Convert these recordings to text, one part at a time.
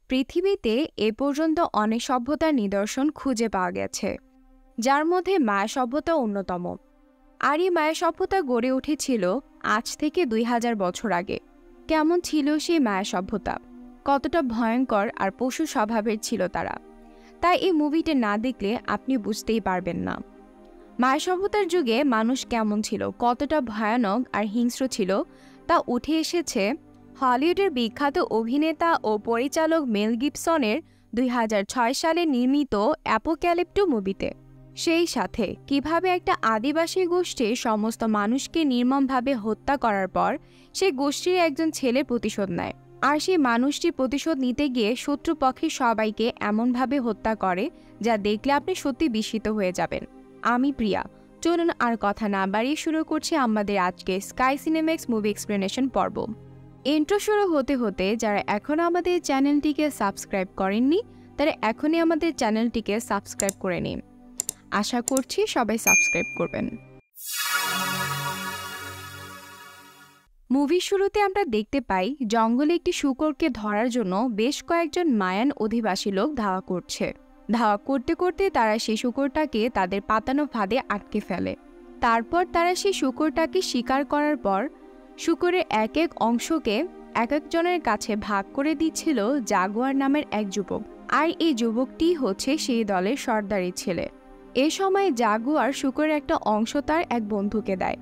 পৃথিবীতে এ পর্যন্ত অনেক সভ্যতার নিদর্শন খুঁজে পাওয়া গেছে, যার মধ্যে মায়া সভ্যতা অন্যতম। আর এই মায়া সভ্যতা গড়ে উঠেছিল আজ থেকে 2000 বছর আগে। কেমন ছিল সেই মায়া সভ্যতা, কতটা ভয়ঙ্কর আর পশু স্বভাবের ছিল তারা, তাই এই মুভিটা না দেখলে আপনি বুঝতেই পারবেন না। মায়া সভ্যতার যুগে মানুষ কেমন ছিল, কতটা ভয়ানক আর হিংস্র ছিল, তা উঠে এসেছে হলিউডের বিখ্যাত অভিনেতা ও পরিচালক মেল গিবসনের 2006 সালে নির্মিত অ্যাপোক্যালিপ্টো মুভিতে। সেই সাথে কিভাবে একটা আদিবাসী গোষ্ঠীর সমস্ত মানুষকে নির্মমভাবে হত্যা করার পর সেই গোষ্ঠীর একজন ছেলে প্রতিশোধ নেয়, আর সেই মানুষটি প্রতিশোধ নিতে গিয়ে শত্রুপক্ষের সবাইকে এমনভাবে হত্যা করে যা দেখলে আপনি সত্যি বিস্মিত হয়ে যাবেন। আমি প্রিয়া, চলুন আর কথা না বাড়িয়ে শুরু করছি আমাদের আজকে স্কাই সিনেম্যাক্স মুভি এক্সপ্লেনেশন পর্ব। ইন্ট্রো শুরু হতে হতে যারা এখনও আমাদের চ্যানেলটিকে সাবস্ক্রাইব করেননি তারা এখনই আমাদের চ্যানেলটিকে সাবস্ক্রাইব করে নিন। আশা করছি সবাই সাবস্ক্রাইব করবেন। মুভির শুরুতে আমরা দেখতে পাই জঙ্গলে একটি শূকরকে ধরার জন্য বেশ কয়েকজন মায়ান অধিবাসী লোক ধাওয়া করছে। ধাওয়া করতে করতে তারা সেই শূকরটাকে তাদের পাতানো ফাঁদে আটকে ফেলে। তারপর তারা সেই শূকরটাকে শিকার করার পর শূকরের এক এক অংশকে এক একজনের কাছে ভাগ করে দিচ্ছিল জাগুয়ার নামের এক যুবক, আর এই যুবকটি হচ্ছে সেই দলের সর্দারি ছেলে। এ সময় জাগুয়ার শূকরের একটা অংশ তার এক বন্ধুকে দেয়,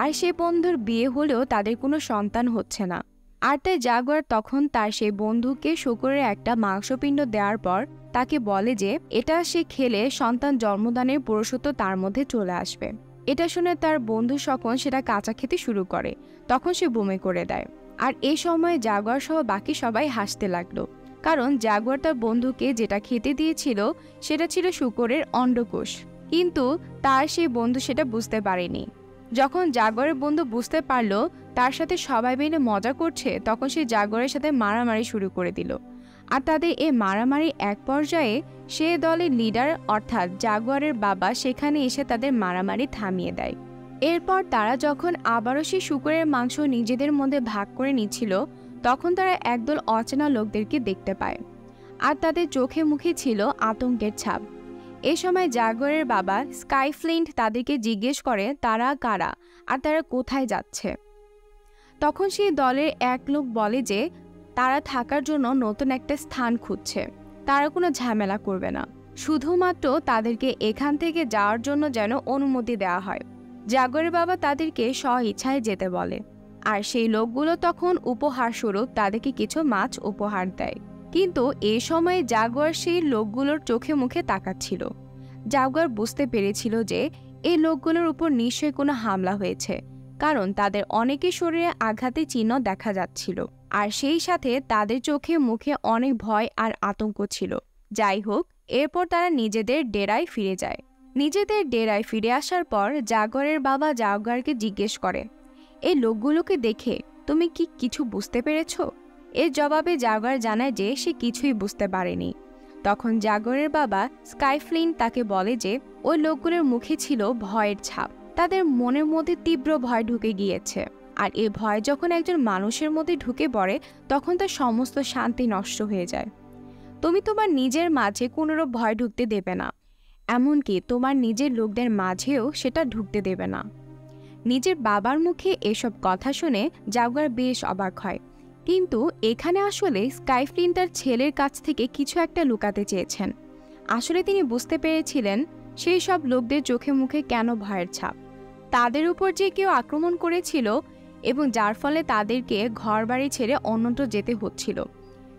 আর সে বন্ধুর বিয়ে হলেও তাদের কোনো সন্তান হচ্ছে না। আর তাই জাগুয়ার তখন তার সেই বন্ধুকে শূকরের একটা মাংসপিণ্ড দেওয়ার পর তাকে বলে যে এটা সে খেলে সন্তান জন্মদানের পুরুষত্ব তার মধ্যে চলে আসবে। এটা শুনে তার বন্ধু যখন সেটা কাঁচা খেতে শুরু করে তখন সে বমি করে দেয়। আর এই সময় জাগুয়ার সহ বাকি সবাই হাসতে লাগলো, কারণ জাগুয়ার তার বন্ধুকে যেটা খেতে দিয়েছিল সেটা ছিল শূকরের অন্ডকোষ, কিন্তু তার সেই বন্ধু সেটা বুঝতে পারেনি। যখন জাগুয়ারের বন্ধু বুঝতে পারলো তার সাথে সবাই মিলে মজা করছে, তখন সে জাগুয়ারের সাথে মারামারি শুরু করে দিল। আর তাদের এই মারামারি এক পর্যায়ে সে দলের লিডার অর্থাৎ জাগুয়ারের বাবা সেখানে এসে তাদের মারামারি থামিয়ে দেয়। এরপর তারা যখন আবারও সেই শূকরের মাংস নিজেদের মধ্যে ভাগ করে নিচ্ছিল তখন তারা একদল অচেনা লোকদেরকে দেখতে পায়, আর তাদের চোখে মুখে ছিল আতঙ্কের ছাপ। এ সময় জাগুয়ারের বাবা স্কাইফ্লিন্ট তাদেরকে জিজ্ঞেস করে তারা কারা আর তারা কোথায় যাচ্ছে। তখন সেই দলের এক লোক বলে যে তারা থাকার জন্য নতুন একটা স্থান খুঁজছে, তারা কোনো ঝামেলা করবে না, শুধুমাত্র তাদেরকে এখান থেকে যাওয়ার জন্য যেন অনুমতি দেওয়া হয়। জাগুয়ারের বাবা তাদেরকে স্বইচ্ছায় যেতে বলে, আর সেই লোকগুলো তখন উপহার স্বরূপ তাদেরকে কিছু মাছ উপহার দেয়। কিন্তু এ সময় জাগুয়ার সেই লোকগুলোর চোখে মুখে তাকাচ্ছিল। জাগুয়ার বুঝতে পেরেছিল যে এই লোকগুলোর উপর নিশ্চয়ই কোনো হামলা হয়েছে, কারণ তাদের অনেকের শরীরে আঘাতের চিহ্ন দেখা যাচ্ছিল, আর সেই সাথে তাদের চোখে মুখে অনেক ভয় আর আতঙ্ক ছিল। যাই হোক, এরপর তারা নিজেদের ডেরায় ফিরে যায়। নিজেদের ডেরায় ফিরে আসার পর জাগুয়ারের বাবা জাগুয়ারকে জিজ্ঞেস করে এই লোকগুলোকে দেখে তুমি কি কিছু বুঝতে পেরেছো? এর জবাবে জাগুয়ার জানায় যে সে কিছুই বুঝতে পারেনি। তখন জাগুয়ারের বাবা স্কাইফ্লিন তাকে বলে যে ওই লোকগুলোর মুখে ছিল ভয়ের ছাপ, তাদের মনের মধ্যে তীব্র ভয় ঢুকে গিয়েছে, আর এই ভয় যখন একজন মানুষের মধ্যে ঢুকে পড়ে তখন তার সমস্ত শান্তি নষ্ট হয়ে যায়। তুমি তোমার নিজের মাঝে কোনোরূপ ভয় ঢুকতে দেবে না, এমনকি তোমার নিজের লোকদের মাঝেও সেটা ঢুকতে দেবে না। নিজের বাবার মুখে এসব কথা শুনে জাগুয়ার বেশ অবাক হয়, কিন্তু এখানে আসলে স্কাইফ্লিন তার ছেলের কাছ থেকে কিছু একটা লুকাতে চেয়েছেন। আসলে তিনি বুঝতে পেরেছিলেন সেই সব লোকদের চোখে মুখে কেন ভয়ের ছাপ, তাদের উপর যে কেউ আক্রমণ করেছিল এবং যার ফলে তাদেরকে ঘর বাড়ি ছেড়ে অন্যত্র যেতে হচ্ছিল,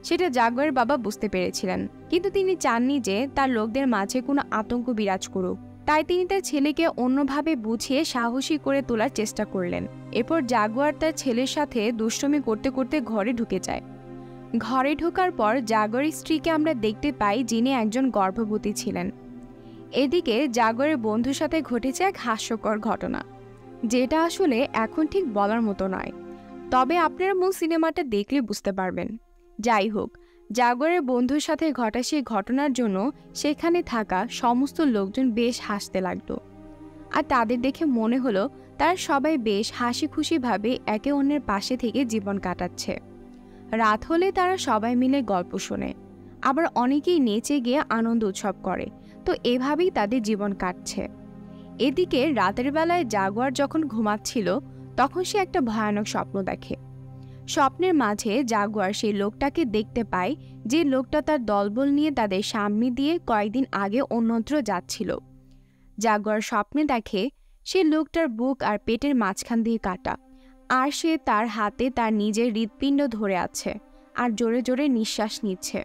সেটা জাগুয়ারের বাবা বুঝতে পেরেছিলেন। কিন্তু তিনি চাননি যে তার লোকদের মাঝে কোনো আতঙ্ক বিরাজ করুক, তাই তিনি তার ছেলেকে অন্যভাবে বুঝিয়ে সাহসী করে তোলার চেষ্টা করলেন। এরপর জাগুয়ার তার ছেলের সাথে দুষ্টুমি করতে করতে ঘরে ঢুকে যায়। ঘরে ঢোকার পর জাগুয়ারের স্ত্রীকে আমরা দেখতে পাই যিনি একজন গর্ভবতী ছিলেন। এদিকে জাগুয়ারের বন্ধুর সাথে ঘটেছে এক হাস্যকর ঘটনা, যেটা আসলে এখন ঠিক বলার মতো নয়, তবে আপনারা মূল সিনেমাটা দেখলে বুঝতে পারবেন। যাই হোক, জাগুয়ারের বন্ধুর সাথে ঘটা সেই ঘটনার জন্য সেখানে থাকা সমস্ত লোকজন বেশ হাসতে লাগলো, আর তাদের দেখে মনে হলো তারা সবাই বেশ হাসি খুশিভাবে একে অন্যের পাশে থেকে জীবন কাটাচ্ছে। রাত হলে তারা সবাই মিলে গল্প শোনে, আবার অনেকেই নেচে গিয়ে আনন্দ উৎসব করে। তো এভাবেই তাদের জীবন কাটছে। এদিকে রাতের বেলায় জাগুয়ার যখন ঘুমাচ্ছিল, তখন সে একটা ভয়ানক স্বপ্ন দেখে। স্বপ্নের মাঝে জাগুয়ার সেই লোকটাকে দেখতে পায়, যে লোকটা তার দলবল নিয়ে তাদের সামনে দিয়ে কয়েকদিন আগে অন্যত্র যাচ্ছিল। জাগুয়ার স্বপ্নে দেখে সে লোকটার বুক আর পেটের মাঝখান দিয়ে কাটা, আর সে তার হাতে তার নিজের হৃৎপিণ্ড ধরে আছে আর জোরে জোরে নিঃশ্বাস নিচ্ছে।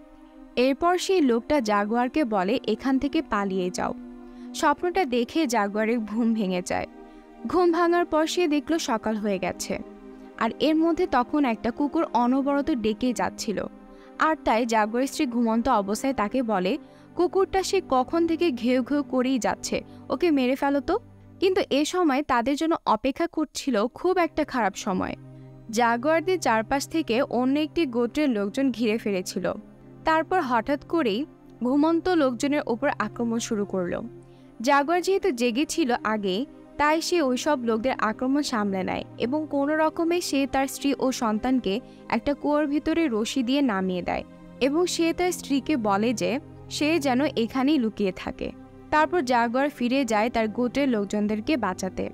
এরপর সেই লোকটা জাগুয়ারকে বলে, এখান থেকে পালিয়ে যাও। স্বপ্নটা দেখে জাগুয়ারের ঘুম ভেঙে যায়। ঘুম ভাঙার পর সে দেখল সকাল হয়ে গেছে, আর এর মধ্যে তখন একটা কুকুর অনবরত ডেকে যাচ্ছিল। আর তাই জাগুয়ারের স্ত্রী ঘুমন্ত অবস্থায় তাকে বলে, কুকুরটা সে কখন থেকে ঘেউ ঘেউ করেই যাচ্ছে, ওকে মেরে ফেলো তো। কিন্তু এ সময় তাদের জন্য অপেক্ষা করছিল খুব একটা খারাপ সময়। জাগুয়ারদের চারপাশ থেকে অন্য একটি গোত্রের লোকজন ঘিরে ফেলেছিল। তারপর হঠাৎ করেই ঘুমন্ত লোকজনের উপর আক্রমণ শুরু করলো। জাগুয়ার যেহেতু জেগেছিল আগে, তাই সে ওইসব লোকদের আক্রমণ সামলে নেয় এবং কোনো রকমে সে তার স্ত্রী ও সন্তানকে একটা কুয়োর ভিতরে রশি দিয়ে নামিয়ে দেয় এবং সে তার স্ত্রীকে বলে যে সে যেন এখানেই লুকিয়ে থাকে। তারপর জাগুয়ার ফিরে যায় তার গোত্রের লোকজনদেরকে বাঁচাতে।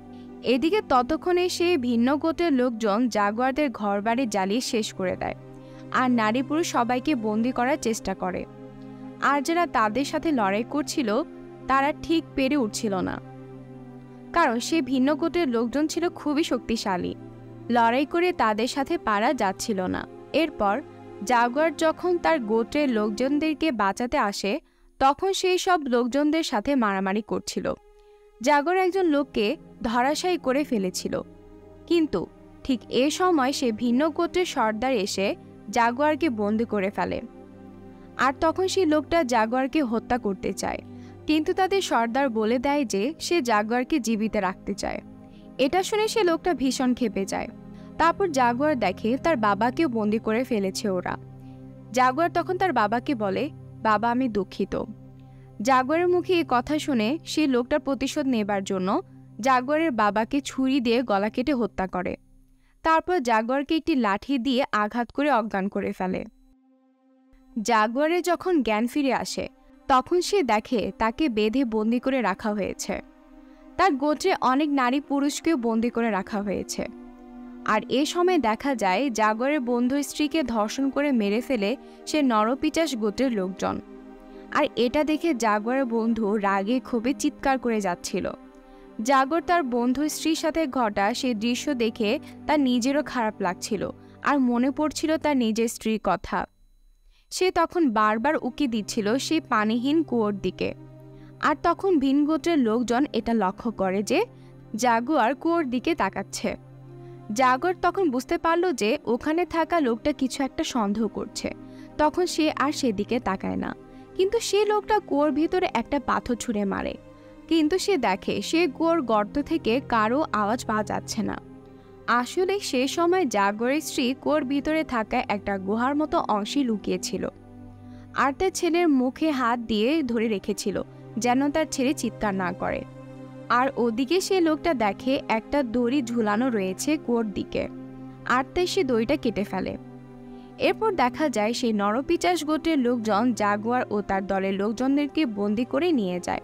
এদিকে ততক্ষণে সে ভিন্ন গোত্রের লোকজন জাগুয়ারদের ঘরবাড়ি জ্বালিয়ে শেষ করে দেয় আর নারী পুরুষ সবাইকে বন্দি করার চেষ্টা করে। আর যারা তাদের সাথে লড়াই করছিল তারা ঠিক পেরে উঠছিল না, কারণ সে ভিন্ন গোত্রের লোকজন ছিল খুবই শক্তিশালী। লড়াই করে তাদের সাথে পারা যাচ্ছিল না। এরপর জাগুয়ার যখন তার গোত্রের লোকজনদেরকে বাঁচাতে আসে, তখন সেই সব লোকজনদের সাথে মারামারি করছিল। জাগুয়ার একজন লোককে ধরাশায়ী করে ফেলেছিল, কিন্তু ঠিক এ সময় সে ভিন্ন গোত্রের সর্দার এসে জাগুয়ারকে বন্দি করে ফেলে। আর তখন সেই লোকটা জাগুয়ারকে হত্যা করতে চায়, কিন্তু তাদের সর্দার বলে দেয় যে সে জাগুয়ারকে জীবিত রাখতে চায়। এটা শুনে সে লোকটা ভীষণ ক্ষেপে যায়। তারপর জাগুয়ার দেখে তার বাবাকেও বন্দি করে ফেলেছে ওরা। জাগুয়ার তখন তার বাবাকে বলে, বাবা আমি দুঃখিত। জাগুয়ারের মুখে এই কথা শুনে সেই লোকটার প্রতিশোধ নেবার জন্য জাগুয়ারের বাবাকে ছুরি দিয়ে গলা কেটে হত্যা করে। তারপর জাগুয়ারকে একটি লাঠি দিয়ে আঘাত করে অজ্ঞান করে ফেলে। জাগুয়ারের যখন জ্ঞান ফিরে আসে, তখন সে দেখে তাকে বেঁধে বন্দি করে রাখা হয়েছে। তার গোত্রে অনেক নারী পুরুষকেও বন্দি করে রাখা হয়েছে। আর এ সময় দেখা যায় জাগুয়ারের বন্ধুর স্ত্রীকে ধর্ষণ করে মেরে ফেলে সে নরপিচাস গোত্রের লোকজন। আর এটা দেখে জাগুয়ারের বন্ধু রাগে ক্ষোভে চিৎকার করে যাচ্ছিল। জাগুয়ার তার বন্ধুর স্ত্রীর সাথে ঘটা সেই দৃশ্য দেখে তার নিজেরও খারাপ লাগছিল আর মনে পড়ছিল তার নিজের স্ত্রীর কথা। সে তখন বারবার উকি দিচ্ছিল সেই পানিহীন কুয়োর দিকে। আর তখন ভিন গোত্রের লোকজন এটা লক্ষ্য করে যে জাগুয়ার কুয়োর দিকে তাকাচ্ছে। জাগুয়ার তখন বুঝতে পারল যে ওখানে থাকা লোকটা কিছু একটা সন্দেহ করছে। তখন সে আর সেদিকে তাকায় না, কিন্তু সে লোকটা কুয়োর ভিতরে একটা পাথর ছুঁড়ে মারে। কিন্তু সে দেখে সে কুয়োর গর্ত থেকে কারো আওয়াজ পাওয়া যাচ্ছে না। আসলে সে সময় জাগুয়ারের স্ত্রী কুয়োর ভিতরে থাকা একটা গুহার মতো অংশে লুকিয়েছিল আর তার ছেলের মুখে হাত দিয়ে ধরে রেখেছিল যেন তার ছেলে চিৎকার না করে। আর ওদিকে সে লোকটা দেখে একটা দড়ি ঝুলানো রয়েছে কুয়োর দিকে, আর তাই সে দড়িটা কেটে ফেলে। এরপর দেখা যায় সেই নরপিচাস গোত্রের লোকজন জাগুয়ার ও তার দলের লোকজনদেরকে বন্দি করে নিয়ে যায়।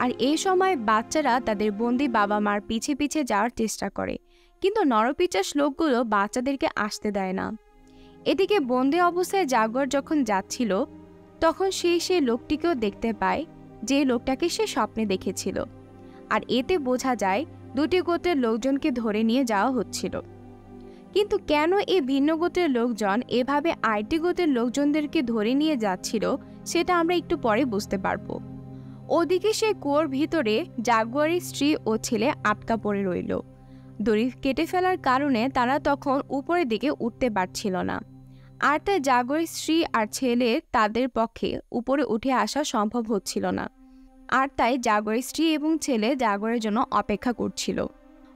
আর এই সময় বাচ্চারা তাদের বন্দি বাবা মার পিছে পিছে যাওয়ার চেষ্টা করে, কিন্তু নরপিচাস লোকগুলো বাচ্চাদেরকে আসতে দেয় না। এদিকে বন্দি অবস্থায় জাগুয়ার যখন যাচ্ছিল, তখন সেই লোকটিকেও দেখতে পায় যে লোকটাকে সে স্বপ্নে দেখেছিল। আর এতে বোঝা যায় দুটি গোত্রের লোকজনকে ধরে নিয়ে যাওয়া হচ্ছিল। কিন্তু কেন এই ভিন্ন গোত্রের লোকজন এভাবে আরেকটি গোত্রের লোকজনদেরকে ধরে নিয়ে যাচ্ছিল, সেটা আমরা একটু পরে বুঝতে পারবো। ওদিকে সে কুয়োর ভিতরে জাগুয়ারের স্ত্রী ও ছেলে আটকা পড়ে রইল। দড়ি কেটে ফেলার কারণে তারা তখন উপরের দিকে উঠতে পারছিল না। আর তাই জাগুয়ারের স্ত্রী আর ছেলে তাদের পক্ষে উপরে উঠে আসা সম্ভব হচ্ছিল না। আর তাই জাগুয়ারের স্ত্রী এবং ছেলে জাগুয়ারের জন্য অপেক্ষা করছিল।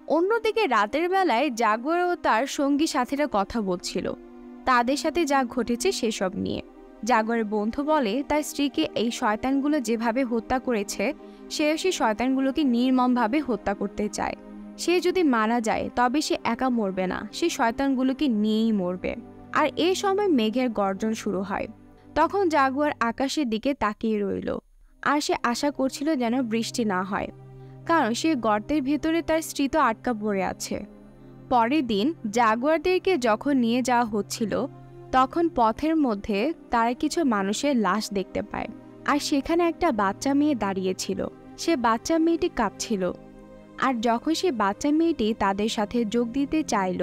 অন্যদিকে রাতের বেলায় জাগুয়ার ও তার সঙ্গী সাথীরা কথা বলছিল তাদের সাথে যা ঘটেছে সেসব নিয়ে। জাগুয়ারের বন্ধু বলে তার স্ত্রীকে এই শয়তানগুলো যেভাবে হত্যা করেছে, সে সেই শয়তানগুলোকে নির্মমভাবে হত্যা করতে চায়। সে যদি মারা যায় তবে সে একা মরবে না, সে শয়তানগুলোকে নিয়েই মরবে। আর এই সময় মেঘের গর্জন শুরু হয়। তখন জাগুয়ার আকাশের দিকে তাকিয়ে রইল, আর সে আশা করছিল যেন বৃষ্টি না হয়, কারণ সে গর্তের ভেতরে তার স্ত্রী তো আটকা পড়ে আছে। পরের দিন জাগুয়ারদেরকে যখন নিয়ে যাওয়া হচ্ছিল, তখন পথের মধ্যে তারা কিছু মানুষের লাশ দেখতে পায়, আর সেখানে একটা বাচ্চা মেয়ে দাঁড়িয়েছিল। সে বাচ্চা মেয়েটি কাঁদছিল, আর যখন সে বাচ্চা মেয়েটি তাদের সাথে যোগ দিতে চাইল,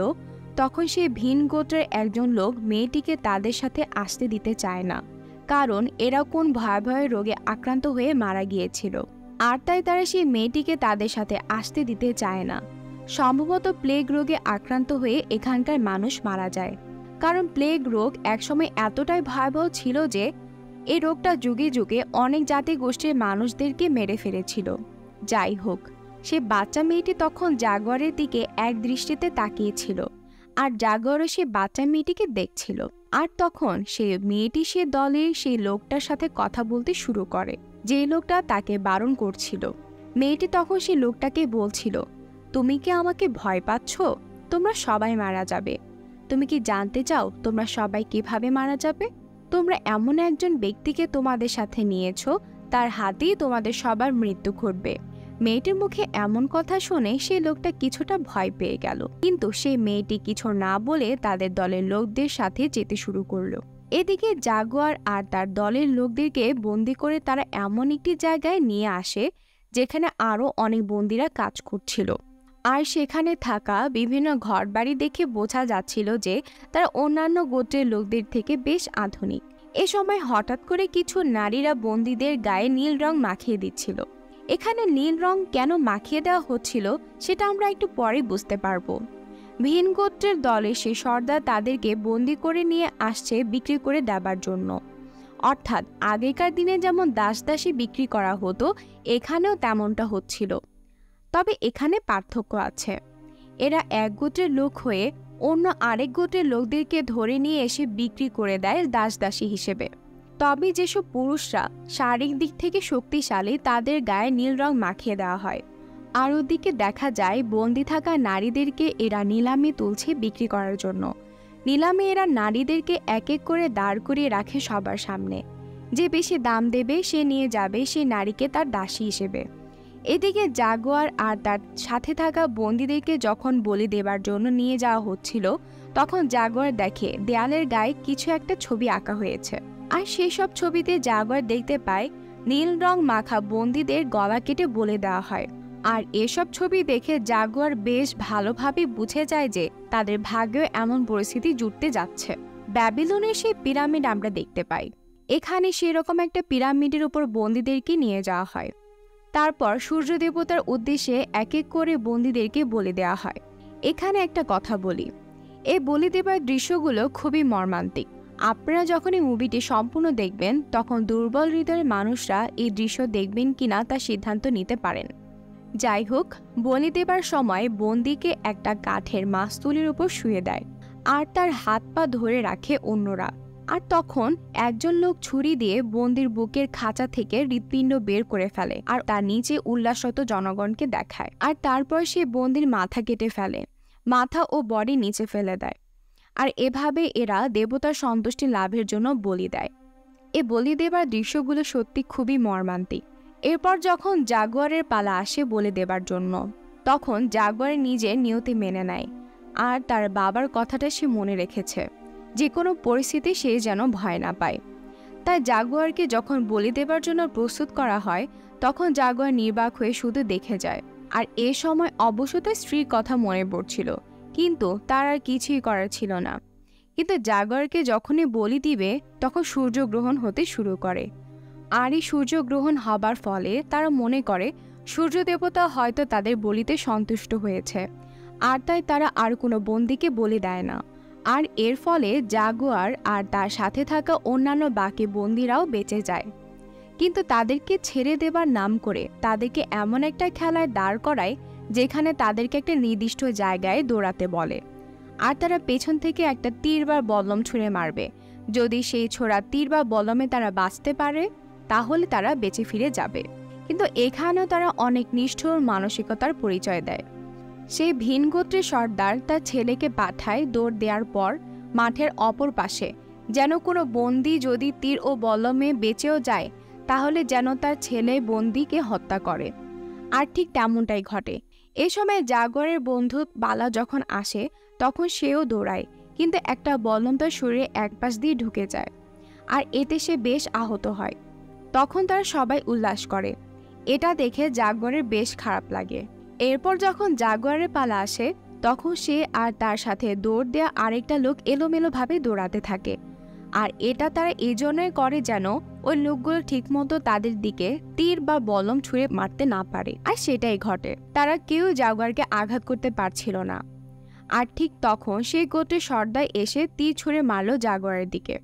তখন সে ভিন গোত্রের একজন লোক মেয়েটিকে তাদের সাথে আসতে দিতে চায় না, কারণ এরা কোন ভয়াবহ রোগে আক্রান্ত হয়ে মারা গিয়েছিল, আর তাই তারা সেই মেয়েটিকে তাদের সাথে আসতে দিতে চায় না। সম্ভবত প্লেগ রোগে আক্রান্ত হয়ে এখানকার মানুষ মারা যায়, কারণ প্লেগ রোগ একসময় এতটাই ভয়াবহ ছিল যে এই রোগটা যুগে যুগে অনেক জাতি গোষ্ঠীর মানুষদেরকে মেরে ফেলেছিল। যাই হোক, সে বাচ্চা মেয়েটি তখন জাগুয়ারের দিকে এক দৃষ্টিতে তাকিয়েছিল, আর জাগুয়ারও সে বাচ্চা মেয়েটিকে দেখছিল। আর তখন সে মেয়েটি সে দলের সেই লোকটার সাথে কথা বলতে শুরু করে, যে লোকটা তাকে বারণ করছিল। মেয়েটি তখন সেই লোকটাকে বলছিল, তুমি কি আমাকে ভয় পাচ্ছ? তোমরা সবাই মারা যাবে। তুমি কি জানতে চাও তোমরা সবাই কিভাবে মারা যাবে? তোমরা এমন একজন ব্যক্তিকে তোমাদের সাথে নিয়েছো, তার হাতেই তোমাদের সবার মৃত্যু ঘটবে। মেয়েটির মুখে এমন কথা শুনে সেই লোকটা কিছুটা ভয় পেয়ে গেল, কিন্তু সেই মেয়েটি কিছু না বলে তাদের দলের লোকদের সাথে যেতে শুরু করলো। এদিকে জাগুয়ার আর তার দলের লোকদেরকে বন্দি করে তারা এমন একটি জায়গায় নিয়ে আসে যেখানে আরও অনেক বন্দিরা কাজ করছিল, আর সেখানে থাকা বিভিন্ন ঘরবাড়ি দেখে বোঝা যাচ্ছিল যে তারা অন্যান্য গোত্রের লোকদের থেকে বেশ আধুনিক। এ সময় হঠাৎ করে কিছু নারীরা বন্দীদের গায়ে নীল রং মাখিয়ে দিচ্ছিল। এখানে নীল রং কেন মাখিয়ে দেওয়া হচ্ছিল সেটা আমরা একটু পরে বুঝতে পারবো। ভিন গোত্রের দলে সে সর্দার তাদেরকে বন্দি করে নিয়ে আসছে বিক্রি করে দেবার জন্য, অর্থাৎ আগেকার দিনে যেমন দাসদাসী বিক্রি করা হতো এখানেও তেমনটা হচ্ছিল। তবে এখানে পার্থক্য আছে, এরা এক গোত্রের লোক হয়ে অন্য আরেক গোত্রের লোকদেরকে ধরে নিয়ে এসে বিক্রি করে দেয় দাসদাসী হিসেবে। তবে যেসব পুরুষরা শারীরিক দিক থেকে শক্তিশালী তাদের গায়ে নীল রং মাখিয়ে দেওয়া হয়। আর ওদিকে দেখা যায় বন্দি থাকা নারীদেরকে এরা নিলামে তুলছে বিক্রি করার জন্য। নিলামে এরা নারীদেরকে এক এক করে দাঁড় করিয়ে রাখে সবার সামনে, যে বেশি দাম দেবে সে নিয়ে যাবে সেই নারীকে তার দাসী হিসেবে। এদিকে জাগুয়ার আর তার সাথে থাকা বন্দীদেরকে যখন বলি দেবার জন্য নিয়ে যাওয়া হচ্ছিল, তখন জাগুয়ার দেখে দেয়ালের গায়ে কিছু একটা ছবি আঁকা হয়েছে, আর সেই সব ছবিতে জাগুয়ার দেখতে পায় নীল রং মাখা বন্দীদের গলা কেটে বলে দেওয়া হয়। আর এসব ছবি দেখে জাগুয়ার বেশ ভালোভাবে বুঝে যায় যে তাদের ভাগ্যে এমন পরিস্থিতি জুটতে যাচ্ছে। ব্যাবিলনের সেই পিরামিড আমরা দেখতে পাই, এখানে সেরকম একটা পিরামিডের উপর বন্দীদেরকে নিয়ে যাওয়া হয়। তারপর সূর্য দেবতার উদ্দেশ্যে এক এক করে বন্দীদেরকে বলি দেওয়া হয়। এখানে একটা কথা বলি, এই বলি দেবার দৃশ্যগুলো খুবই মর্মান্তিক। আপনারা যখন এই মুভিটি সম্পূর্ণ দেখবেন তখন দুর্বল হৃদয়ের মানুষরা এই দৃশ্য দেখবেন কিনা তা সিদ্ধান্ত নিতে পারেন। যাই হোক, বলি দেবার সময় বন্দীকে একটা কাঠের মাস্তুলের উপর শুয়ে দেয়, আর তার হাত পা ধরে রাখে অন্যরা। আর তখন একজন লোক ছুরি দিয়ে বন্দির বুকের খাঁচা থেকে হৃৎপিণ্ড বের করে ফেলে আর তার নিচে উল্লাসরত জনগণকে দেখায়। আর তারপর সে বন্দির মাথা কেটে ফেলে, মাথা ও বডি নিচে ফেলে দেয়। আর এভাবে এরা দেবতার সন্তুষ্টি লাভের জন্য বলি দেয়। এ বলি দেবার দৃশ্যগুলো সত্যি খুবই মর্মান্তিক। এরপর যখন জাগুয়ারের পালা আসে বলি দেবার জন্য, তখন জাগুয়ার নিজের নিয়তি মেনে নেয়, আর তার বাবার কথাটা সে মনে রেখেছে, যে কোনো পরিস্থিতি সে যেন ভয় না পায়। তাই জাগুয়ারকে যখন বলি দেবার জন্য প্রস্তুত করা হয়, তখন জাগুয়ার নির্বাক হয়ে শুধু দেখে যায়। আর এ সময় অবশ্য তার স্ত্রীর কথা মনে পড়ছিল, কিন্তু তার আর কিছুই করার ছিল না। কিন্তু জাগুয়ারকে যখনই বলি দিবে তখন সূর্যগ্রহণ হতে শুরু করে। আর এই সূর্যগ্রহণ হবার ফলে তারা মনে করে সূর্য দেবতা হয়তো তাদের বলিতে সন্তুষ্ট হয়েছে, আর তাই তারা আর কোনো বন্দীকে বলি দেয় না। আর এর ফলে জাগুয়ার আর তার সাথে থাকা অন্যান্য বাকি বন্দীরাও বেঁচে যায়। কিন্তু তাদেরকে ছেড়ে দেবার নাম করে তাদেরকে এমন একটা খেলায় দাঁড় করায় যেখানে তাদেরকে একটা নির্দিষ্ট জায়গায় দৌড়াতে বলে, আর তারা পেছন থেকে একটা তীর বা বল্লম ছুঁড়ে মারবে। যদি সেই ছোড়া তীর বা বল্লমে তারা বাঁচতে পারে তাহলে তারা বেঁচে ফিরে যাবে। কিন্তু এখানেও তারা অনেক নিষ্ঠুর মানসিকতার পরিচয় দেয়। সেই ভিন গোত্রের সর্দার তার ছেলেকে পাঠায় দৌড় দেওয়ার পর মাঠের অপর পাশে যেন কোনো বন্দী যদি তীর ও বল্লমে বেঁচেও যায় তাহলে যেন তার ছেলে বন্দীকে হত্যা করে। আর ঠিক তেমনটাই ঘটে। এ সময় জাগুয়ারের বন্ধু বালা যখন আসে তখন সেও দৌড়ায়, কিন্তু একটা বল্লম তার শরীরে এক পাশ দিয়ে ঢুকে যায়, আর এতে সে বেশ আহত হয়। তখন তারা সবাই উল্লাস করে। এটা দেখে জাগুয়ারের বেশ খারাপ লাগে। এরপর যখন জাগুয়ারের পালা আসে তখন সে আর তার সাথে দৌড় দেয়া আরেকটা লোক এলোমেলোভাবে দৌড়াতে থাকে। আর এটা তারা এই জন্যই করে যেন ওই লোকগুলো ঠিকমতো তাদের দিকে তীর বা বল্লম ছুঁড়ে মারতে না পারে। আর সেটাই ঘটে। তারা কেউ জাগুয়ারকে আঘাত করতে পারছিল না। আর ঠিক তখন সেই গোত্রের সর্দার এসে তীর ছুঁড়ে মারল জাগুয়ারের দিকে।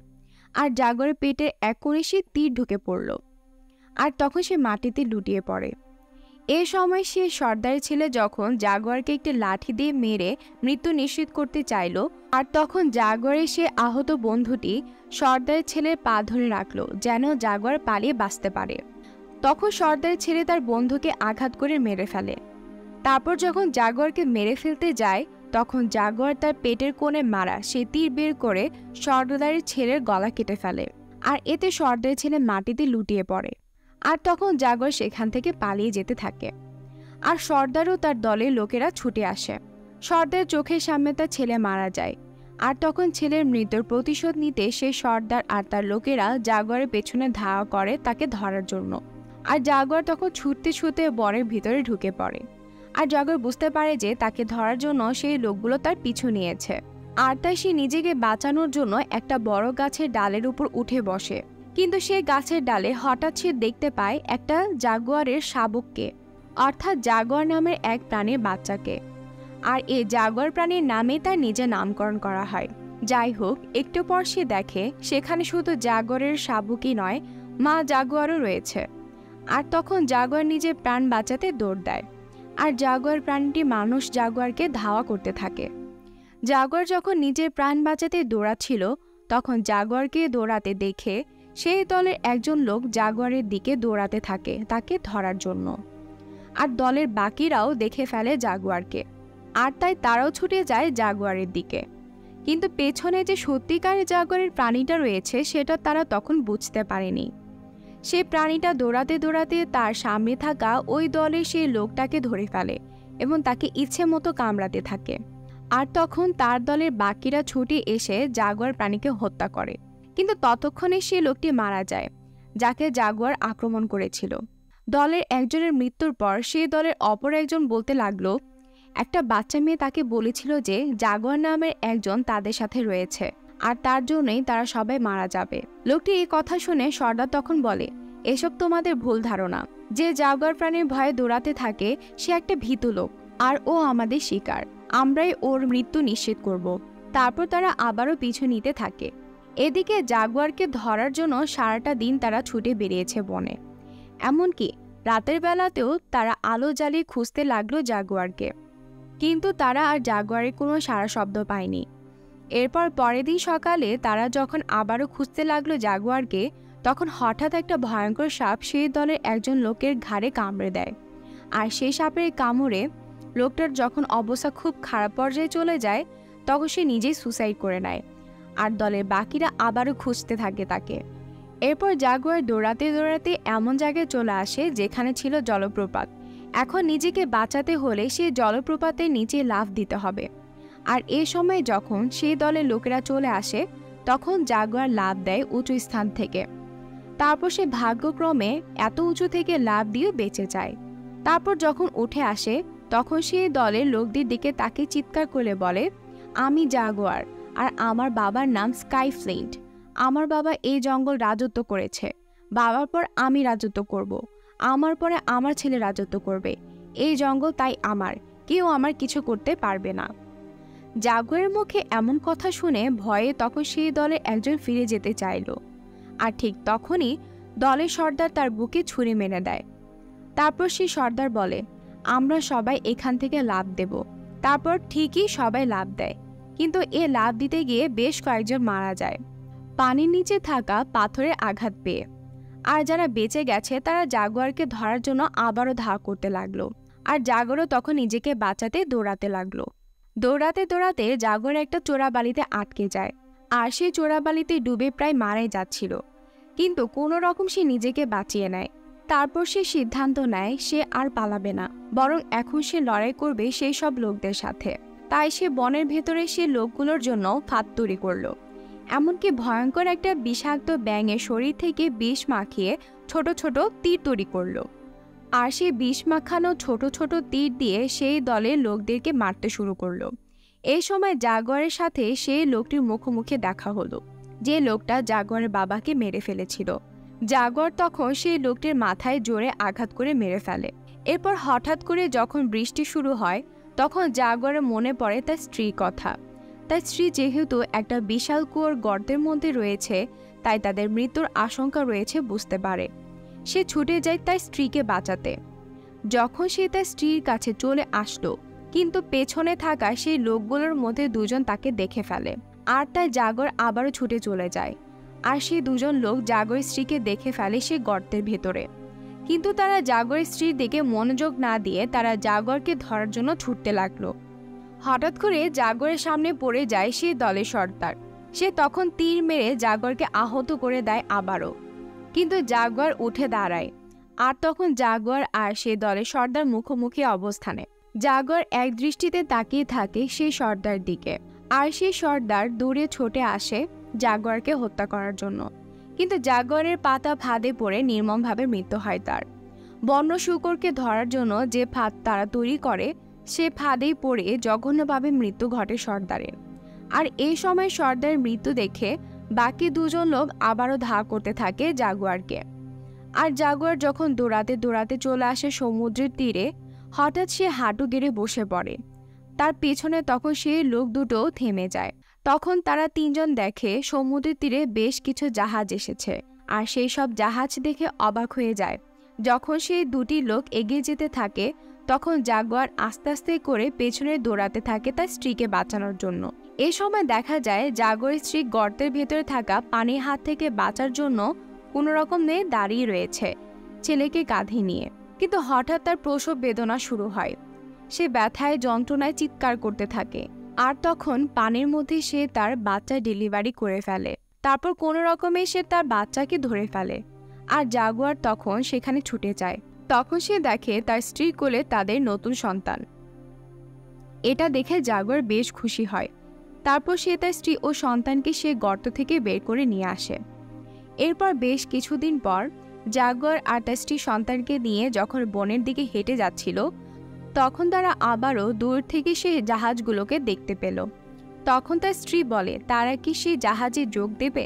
আর জাগুয়ারের পেটে এক কনিশে তীর ঢুকে পড়ল। আর তখন সে মাটিতে লুটিয়ে পড়ে। এ সময় সে সর্দারের ছেলে যখন জাগুয়ারকে একটি লাঠি দিয়ে মেরে মৃত্যু নিশ্চিত করতে চাইল, আর তখন জাগুয়ারের সে আহত বন্ধুটি সর্দারের ছেলের পা ধরে রাখল যেন জাগুয়ার পালিয়ে বাঁচতে পারে। তখন সর্দারের ছেলে তার বন্ধুকে আঘাত করে মেরে ফেলে। তারপর যখন জাগুয়ারকে মেরে ফেলতে যায় তখন জাগুয়ার তার পেটের কোণে মারা সে তীর বের করে সর্দারের ছেলের গলা কেটে ফেলে। আর এতে সর্দারের ছেলে মাটিতে লুটিয়ে পড়ে। আর তখন জাগুয়ার সেখান থেকে পালিয়ে যেতে থাকে। আর সর্দার ও তার দলের লোকেরা ছুটে আসে। সর্দারের চোখের সামনে তার ছেলে মারা যায়। আর তখন ছেলের মৃত্যুর প্রতিশোধ নিতে সেই সর্দার আর তার লোকেরা জাগুয়ারের পেছনে ধাওয়া করে তাকে ধরার জন্য। আর জাগুয়ার তখন ছুটতে ছুটতে বনের ভিতরে ঢুকে পড়ে। আর জাগুয়ার বুঝতে পারে যে তাকে ধরার জন্য সেই লোকগুলো তার পিছু নিয়েছে। আর তাই সে নিজেকে বাঁচানোর জন্য একটা বড় গাছের ডালের উপর উঠে বসে। কিন্তু সেই গাছের ডালে হঠাৎ সে দেখতে পায় একটা জাগুয়ারের শাবককে, অর্থাৎ জাগুয়ার নামের এক প্রাণীর বাচ্চাকে। আর এই জাগুয়ার প্রাণীর নামে তার নিজের নামকরণ করা হয়। যাই হোক, একটু পর সে দেখে সেখানে শুধু জাগুয়ারের শাবকই নয়, মা জাগুয়ারও রয়েছে। আর তখন জাগুয়ার নিজের প্রাণ বাঁচাতে দৌড় দেয়। আর জাগুয়ার প্রাণীটি মানুষ জাগুয়ারকে ধাওয়া করতে থাকে। জাগুয়ার যখন নিজের প্রাণ বাঁচাতে দৌড়াচ্ছিল তখন জাগুয়ারকে দৌড়াতে দেখে সেই দলের একজন লোক জাগুয়ারের দিকে দৌড়াতে থাকে তাকে ধরার জন্য। আর দলের বাকিরাও দেখে ফেলে জাগুয়ারকে। আর তাই তারাও ছুটে যায় জাগুয়ারের দিকে। কিন্তু পেছনে যে সত্যিকারের জাগুয়ারের প্রাণীটা রয়েছে সেটা তারা তখন বুঝতে পারেনি। সেই প্রাণীটা দৌড়াতে দৌড়াতে তার সামনে থাকা ওই দলের সেই লোকটাকে ধরে ফেলে এবং তাকে ইচ্ছে মতো কামড়াতে থাকে। আর তখন তার দলের বাকিরা ছুটে এসে জাগুয়ার প্রাণীকে হত্যা করে। কিন্তু ততক্ষণে সেই লোকটি মারা যায় যাকে জাগুয়ার আক্রমণ করেছিল। দলের একজনের মৃত্যুর পর সেই দলের অপর একজন বলতে লাগলো, একটা বাচ্চা মেয়ে তাকে বলেছিল যে জাগুয়ার নামের একজন তাদের সাথে রয়েছে আর তার জন্যই তারা সবাই মারা যাবে। লোকটি এই কথা শুনে সর্দার তখন বলে, এসব তোমাদের ভুল ধারণা। যে জাগুয়ার প্রাণীর ভয়ে দৌড়াতে থাকে সে একটা ভীতু লোক, আর ও আমাদের শিকার। আমরাই ওর মৃত্যু নিশ্চিত করব। তারপর তারা আবারও পিছু নিতে থাকে। এদিকে জাগুয়ারকে ধরার জন্য সারাটা দিন তারা ছুটে বেরিয়েছে বনে। এমনকি রাতের বেলাতেও তারা আলো জ্বালিয়ে খুঁজতে লাগলো জাগুয়ারকে, কিন্তু তারা আর জাগুয়ারের কোনো সাড়া শব্দ পায়নি। এরপর পরের দিন সকালে তারা যখন আবারও খুঁজতে লাগলো জাগুয়ারকে তখন হঠাৎ একটা ভয়ঙ্কর সাপ সেই দলের একজন লোকের ঘাড়ে কামড়ে দেয়। আর সেই সাপের কামড়ে লোকটার যখন অবস্থা খুব খারাপ পর্যায়ে চলে যায় তখন সে নিজেই সুসাইড করে নেয়। আর দলের বাকিরা আবারও খুঁজতে থাকে তাকে। এরপর জাগুয়ার দৌড়াতে দৌড়াতে এমন জায়গায় চলে আসে যেখানে ছিল জলপ্রপাত। এখন নিজেকে বাঁচাতে হলে সেই জলপ্রপাতের নিচে লাফ দিতে হবে। আর এ সময় যখন সেই দলের লোকেরা চলে আসে তখন জাগুয়ার লাফ দেয় উঁচু স্থান থেকে। তারপর সে ভাগ্যক্রমে এত উঁচু থেকে লাফ দিয়ে বেঁচে যায়। তারপর যখন উঠে আসে তখন সেই দলের লোকদের দিকে তাকে চিৎকার করে বলে, আমি জাগুয়ার, আর আমার বাবার নাম স্কাইফ্লিন্ট। আমার বাবা এই জঙ্গল রাজত্ব করেছে। বাবার পর আমি রাজত্ব করব। আমার পরে আমার ছেলে রাজত্ব করবে। এই জঙ্গল তাই আমার, কেউ আমার কিছু করতে পারবে না। জাগুয়ারের মুখে এমন কথা শুনে ভয়ে তখন সেই দলের একজন ফিরে যেতে চাইল। আর ঠিক তখনই দলের সর্দার তার বুকে ছুরি মেরে দেয়। তারপর সেই সর্দার বলে, আমরা সবাই এখান থেকে লাফ দেব। তারপর ঠিকই সবাই লাফ দেয়, কিন্তু এ লাফ দিতে গিয়ে বেশ কয়েকজন মারা যায় পানির নিচে থাকা পাথরের আঘাত পেয়ে। আর যারা বেঁচে গেছে তারা জাগুয়ারকে ধরার জন্য আবারও ধাওয়া করতে লাগলো। আর জাগুয়ারও তখন নিজেকে বাঁচাতে দৌড়াতে লাগলো। দৌড়াতে দৌড়াতে জাগুয়ার একটা চোরাবালিতে আটকে যায়। আর সে চোরাবালিতে ডুবে প্রায় মারাই যাচ্ছিল, কিন্তু কোনো রকম সে নিজেকে বাঁচিয়ে নেয়। তারপর সে সিদ্ধান্ত নেয় সে আর পালাবে না, বরং এখন সে লড়াই করবে সেই সব লোকদের সাথে। তাই সে বনের ভেতরে সে লোকগুলোর জন্য ফাঁদ তৈরি করলো। এমনকি ভয়ঙ্কর একটা বিষাক্ত ব্যাঙের শরীর থেকে বিষ মাখিয়ে ছোট ছোট তীর তৈরি করলো। আর সেই বিষ মাখানো ছোট ছোট তীর দিয়ে সেই দলের লোকদেরকে মারতে শুরু করলো। এই সময় জাগুয়ারের সাথে সেই লোকটির মুখোমুখি দেখা হলো, যে লোকটা জাগুয়ারের বাবাকে মেরে ফেলেছিল। জাগুয়ার তখন সেই লোকটির মাথায় জোরে আঘাত করে মেরে ফেলে। এরপর হঠাৎ করে যখন বৃষ্টি শুরু হয়, তখন জাগুয়ারের মনে পড়ে তার স্ত্রীর কথা। তার স্ত্রী যেহেতু একটা বিশাল কুয়োর গর্তের মধ্যে রয়েছে, তাই তাদের মৃত্যুর আশঙ্কা রয়েছে বুঝতে পারে। সে ছুটে যায় তার স্ত্রীকে বাঁচাতে। যখন সে তার স্ত্রীর কাছে চলে আসলো, কিন্তু পেছনে থাকা সেই লোকগুলোর মধ্যে দুজন তাকে দেখে ফেলে। আর তাই জাগর আবারও ছুটে চলে যায়। আর সেই দুজন লোক জাগরের স্ত্রীকে দেখে ফেলে সে গর্তের ভেতরে। কিন্তু তারা জাগরের স্ত্রীর দিকে মনোযোগ না দিয়ে তারা জাগরকে ধরার জন্য ছুটতে লাগলো। হঠাৎ করে জাগরের সামনে পড়ে যায় সেই দলের সর্দার। সে তখন তীর মেরে জাগরকে আহত করে দেয় আবারও, কিন্তু জাগুয়ার উঠে দাঁড়ায়। আর তখন জাগুয়ার আর সেই দলের সর্দার মুখোমুখি অবস্থানে। জাগুয়ার এক দৃষ্টিতে তাকিয়ে থাকে সেই সর্দার দিকে, আর সেই সর্দার দূরে ছুটে আসে জাগুয়ারকে হত্যা করার জন্য। কিন্তু জাগুয়ারের পাতা ফাঁদে পড়ে নির্মমভাবে মৃত্যু হয় তার। বন্য শূকরকে ধরার জন্য যে ফাঁদ তারা তৈরি করে, সে ফাঁদেই পড়ে জঘন্যভাবে মৃত্যু ঘটে সর্দারের। আর এই সময় সর্দারের মৃত্যু দেখে বাকি দুজন লোক আবারও ধাওয়া করতে থাকে জাগুয়ারকে। আর জাগুয়ার যখন দৌড়াতে দৌড়াতে চলে আসে সমুদ্রের তীরে, হঠাৎ সে হাঁটু গেড়ে বসে পড়ে। তার পেছনে তখন সেই লোক দুটো থেমে যায়। তখন তারা তিনজন দেখে সমুদ্রের তীরে বেশ কিছু জাহাজ এসেছে, আর সেই সব জাহাজ দেখে অবাক হয়ে যায়। যখন সেই দুটি লোক এগিয়ে যেতে থাকে, তখন জাগুয়ার আস্তে আস্তে করে পেছনে দৌড়াতে থাকে তার স্ত্রীকে বাঁচানোর জন্য। এ সময় দেখা যায় জাগুয়ারের স্ত্রী গর্তের ভেতরে থাকা পানির হাত থেকে বাঁচার জন্য কোনো রকমে দাঁড়িয়ে রয়েছে ছেলেকে কাঁধে নিয়ে। কিন্তু হঠাৎ তার প্রসব বেদনা শুরু হয়। সে ব্যথায় যন্ত্রণায় চিৎকার করতে থাকে। আর তখন পানির মধ্যে সে তার বাচ্চা ডেলিভারি করে ফেলে। তারপর কোনো রকমে সে তার বাচ্চাকে ধরে ফেলে। আর জাগুয়ার তখন সেখানে ছুটে যায়। তখন সে দেখে তার স্ত্রীর কোলে তাদের নতুন সন্তান। এটা দেখে জাগুয়ার বেশ খুশি হয়। তারপর সে তার স্ত্রী ও সন্তানকে সে গর্ত থেকে বের করে নিয়ে আসে। এরপর বেশ কিছুদিন পর জাগুয়ার আর তার স্ত্রী সন্তানকে নিয়ে যখন বনের দিকে হেঁটে যাচ্ছিল, তখন তারা আবারও দূর থেকে সেই জাহাজগুলোকে দেখতে পেল। তখন তার স্ত্রী বলে তারা কি সেই জাহাজে যোগ দেবে।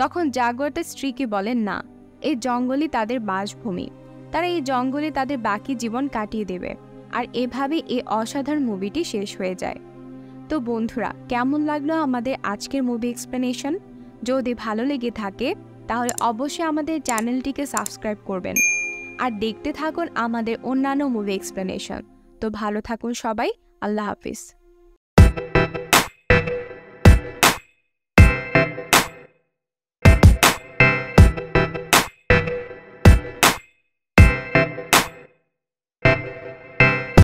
তখন জাগুয়ার তার স্ত্রীকে বলেন না, এই জঙ্গলই তাদের বাসভূমি, তারা এই জঙ্গলে তাদের বাকি জীবন কাটিয়ে দেবে। আর এভাবে এই অসাধারণ মুভিটি শেষ হয়ে যায়। তো বন্ধুরা, কেমন লাগলো আমাদের আজকের মুভি এক্সপ্লেনেশন? যদি ভালো লেগে থাকে তাহলে অবশ্যই আমাদের চ্যানেলটিকে সাবস্ক্রাইব করবেন আর দেখতে থাকুন আমাদের অন্যান্য মুভি এক্সপ্লেনেশন। তো ভালো থাকুন সবাই, আল্লাহ হাফিজ।